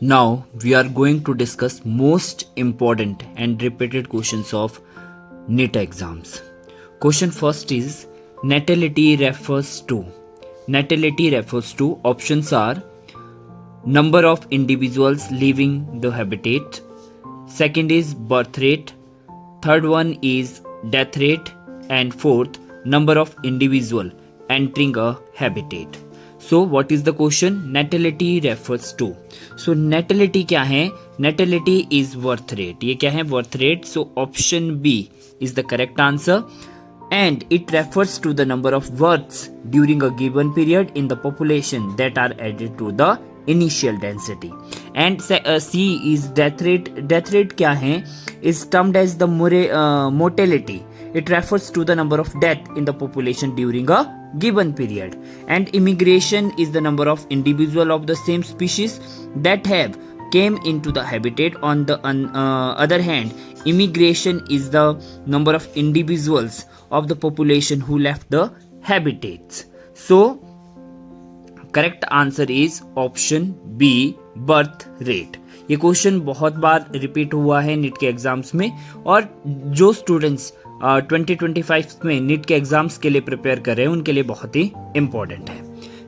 Now we are going to discuss most important and repeated questions of NEET exams. Question first is natality refers to. Natality refers to options are number of individuals leaving the habitat. Second is birth rate. Third one is death rate. And fourth, number of individual entering a habitat. So what is the question? Natality refers to. So natality क्या है? Natality is birth rate. ये क्या है? Birth rate. So option B is the correct answer. And it refers to the number of births during a given period in the population that are added to the initial density. And C is death rate. Death rate क्या है? Is termed as the mortality. It refers to the number of death in the population during a given period. And immigration is the number of individual of the same species that have came into the habitat. On the other hand, immigration is the number of individuals of the population who left the habitats. So correct answer is option B, birth rate. ये question बहुत बार repeat हुआ है NEET के exams में, और जो students 2025 में NEET के एग्जाम्स के लिए प्रिपेयर कर रहे हैं उनके लिए बहुत ही इंपॉर्टेंट है.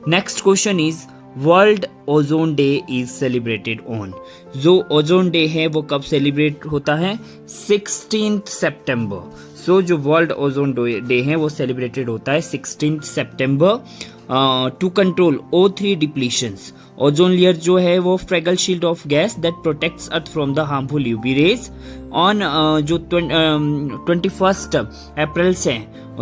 Next question is world ozone day is celebrated on. जो ओजोन डे है वो कब सेलिब्रेट होता है? 16 सितंबर. सो जो वर्ल्ड ओजोन डे है वो सेलिब्रेटेड होता है 16 सितंबर to control O3 depletions. Ozone layer जो है वो fragile shield of gas that protects earth from the harmful UV rays. On जो 21 अप्रैल से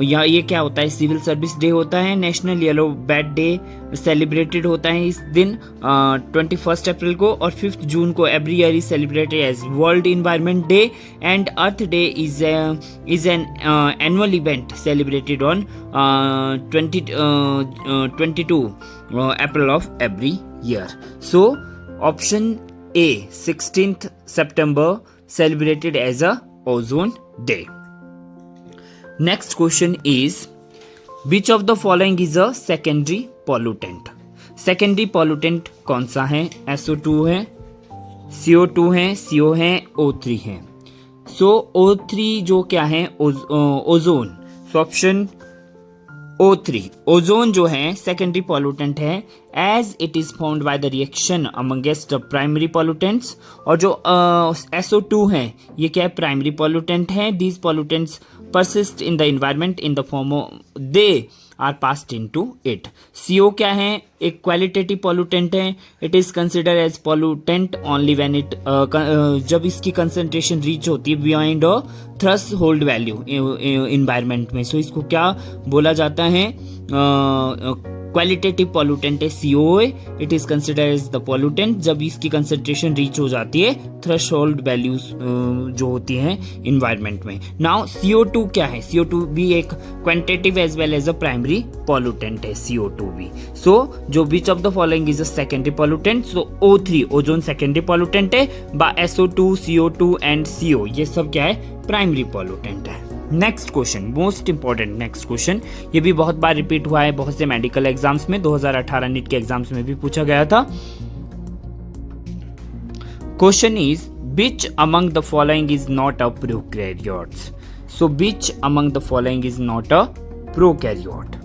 यहाँ ये क्या होता है? सिविल सर्विस डे होता है. National yellow bad day celebrated होता है इस दिन 21 अप्रैल को. और 5 जून को every year is celebrated as world environment day. And earth day is an annual event celebrated on 22 April of every year. So option A, 16th September celebrated as a ozone day. Next question is which of the following is a secondary pollutant? Secondary pollutant कौन सा है? SO2 है, CO2 है, CO है, O3 है. So O3 जो क्या है? Ozone. So option O3. Ozone जो है सेकेंडरी पॉल्यूटेंट है as it is found by the reaction amongest primary pollutants. और जो SO2 है ये क्या है? प्राइमरी पॉल्यूटेंट है. These pollutants persist in the environment in the form of they are passed into it. CO क्या है? एक क्वालिटेटिव पॉल्यूटेंट है. It is consider as pollutant only when it जब इसकी कंसंट्रेशन रीच होती है beyond a threshold value environment में. So इसको क्या बोला जाता है? क्वालिटेटिव पॉल्यूटेंट है COA. It is consider as the pollutant जब इसकी कंसंट्रेशन रीच हो जाती है थ्रेशोल्ड वैल्यूज जो होती हैं इन्वायरमेंट में. नाउ CO2 क्या है? CO2 भी एक quantitative as well as a primary pollutant है CO2 भी. सो जो which of the following is a secondary pollutant? So O3 ozone secondary pollutant है. SO2, CO2 एंड CO ये सब क्या है? प्राइमरी पॉल्यूटेंट है. Next question most important. Next question ये भी बहुत बार रिपीट हुआ है बहुत से मेडिकल एग्जाम्स में. 2018 नीट के एग्जाम्स में भी पूछा गया था. Question is which among the following is not a prokaryotes? So which among the following is not a prokaryote?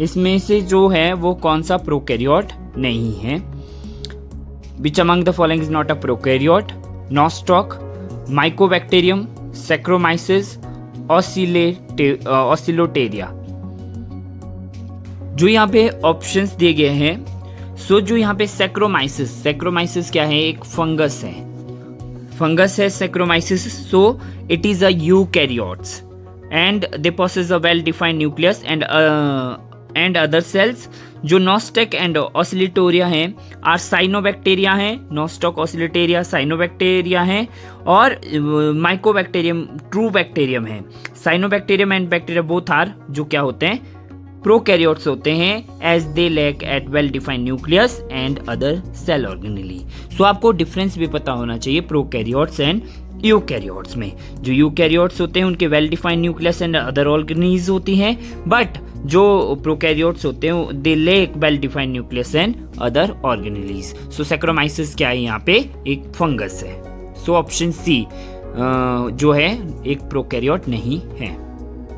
इसमें से जो है वो कौन सा प्रोकैरियोट नहीं है? Which among the following is not a prokaryote? Nostoc, Mycobacterium, Saccharomyces, Oscilloteria. जो यहाँ पे ऑप्शंस दिए गए हैं. सो जो यहाँ पे सैक्रोमाइसिस क्या है? एक फंगस है. फंगस है saccharomyces. So it is a eukaryotes and they possess a well defined nucleus and other cells. जो नॉस्टेक एंड ऑसिलिटोरिया हैं आर साइनोबैक्टीरिया हैं. नॉस्टॉक, ऑसिलिटेरिया साइनोबैक्टीरिया हैं. और माइकोबैक्टीरियम ट्रू बैक्टीरियम है. Cyanobacterium and bacteria both are जो क्या होते हैं? प्रोकैरियोट्स होते हैं as they lack at well defined nucleus and other cell organelle. So आपको डिफरेंस भी पता होना चाहिए प्रोकैरियोट्स एंड यूकैरियोट्स में। जो यूकैरियोट्स होते हैं उनके well defined nucleus and other organelles होती हैं, बट जो प्रोकैरियोट्स होते हैं they lack well defined nucleus and other organelles. So saccharomyces क्या है यहाँ पे, एक फंगस है। सो ऑप्शन सी जो है एक प्रोकैरियोट नहीं है।